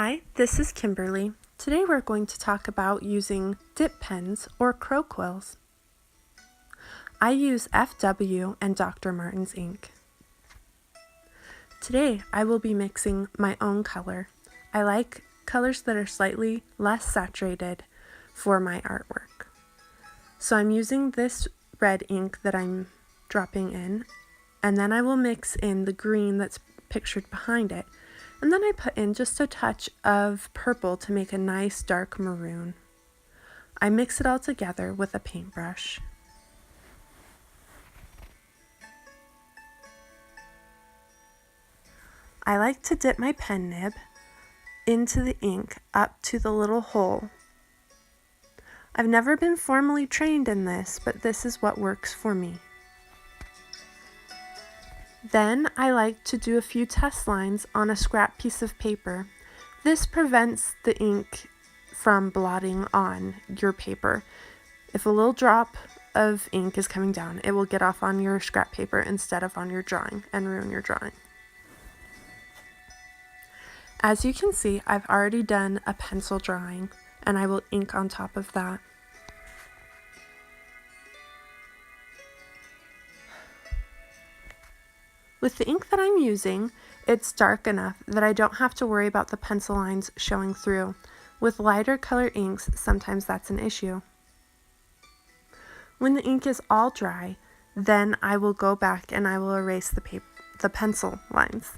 Hi, this is Kimberly. Today we're going to talk about using dip pens or Crow Quills. I use FW and Dr. Martin's ink. Today I will be mixing my own color. I like colors that are slightly less saturated for my artwork. So I'm using this red ink that I'm dropping in, and then I will mix in the green that's pictured behind it. And then I put in just a touch of purple to make a nice dark maroon. I mix it all together with a paintbrush. I like to dip my pen nib into the ink up to the little hole. I've never been formally trained in this, but this is what works for me. Then I like to do a few test lines on a scrap piece of paper. This prevents the ink from blotting on your paper. If a little drop of ink is coming down, it will get off on your scrap paper instead of on your drawing and ruin your drawing. As you can see, I've already done a pencil drawing, and I will ink on top of that. With the ink that I'm using, it's dark enough that I don't have to worry about the pencil lines showing through. With lighter color inks, sometimes that's an issue. When the ink is all dry, then I will go back and I will erase the pencil lines.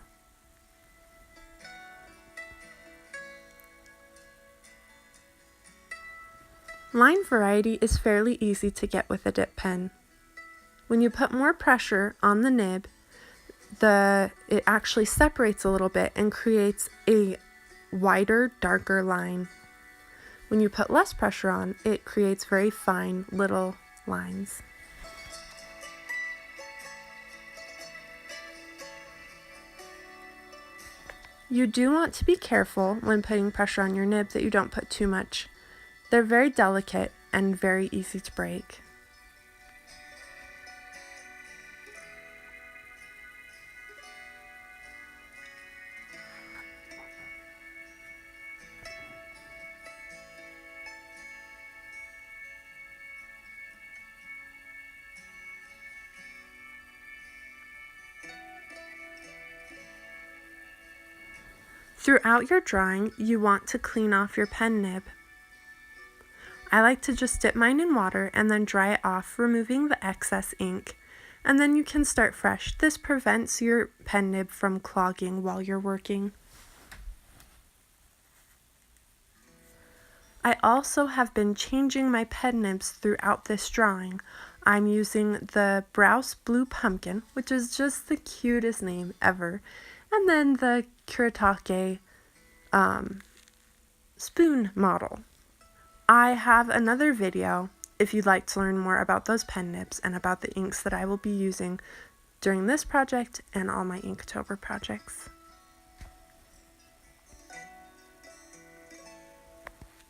Line variety is fairly easy to get with a dip pen. When you put more pressure on the nib, it actually separates a little bit and creates a wider, darker line. When you put less pressure on, it creates very fine little lines. You do want to be careful when putting pressure on your nib that you don't put too much. They're very delicate and very easy to break. Throughout your drawing, you want to clean off your pen nib. I like to just dip mine in water and then dry it off, removing the excess ink, and then you can start fresh. This prevents your pen nib from clogging while you're working. I also have been changing my pen nibs throughout this drawing. I'm using the Browse Blue Pumpkin, which is just the cutest name ever, and then the Kuretake spoon model. I have another video if you'd like to learn more about those pen nibs and about the inks that I will be using during this project and all my Inktober projects.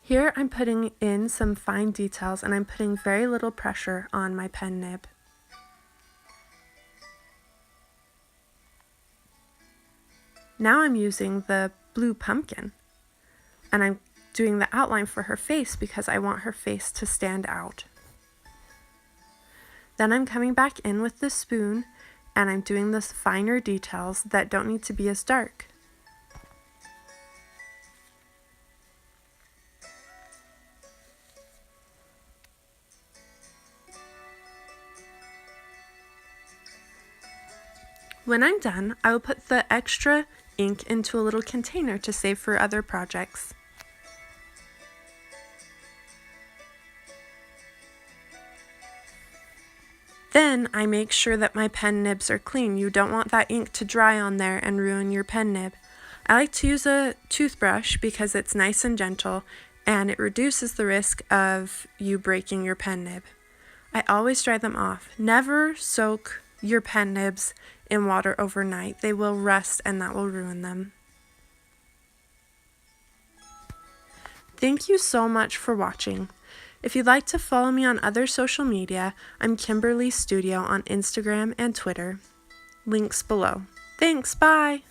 Here I'm putting in some fine details and I'm putting very little pressure on my pen nib. Now I'm using the blue pumpkin and I'm doing the outline for her face because I want her face to stand out. Then I'm coming back in with the spoon and I'm doing the finer details that don't need to be as dark. When I'm done, I will put the extra ink into a little container to save for other projects. Then I make sure that my pen nibs are clean. You don't want that ink to dry on there and ruin your pen nib. I like to use a toothbrush because it's nice and gentle and it reduces the risk of you breaking your pen nib. I always dry them off. Never soak your pen nibs in water overnight. They will rust and that will ruin them. Thank you so much for watching. If you'd like to follow me on other social media, I'm Kimberly Studio on Instagram and Twitter. Links below. Thanks, bye!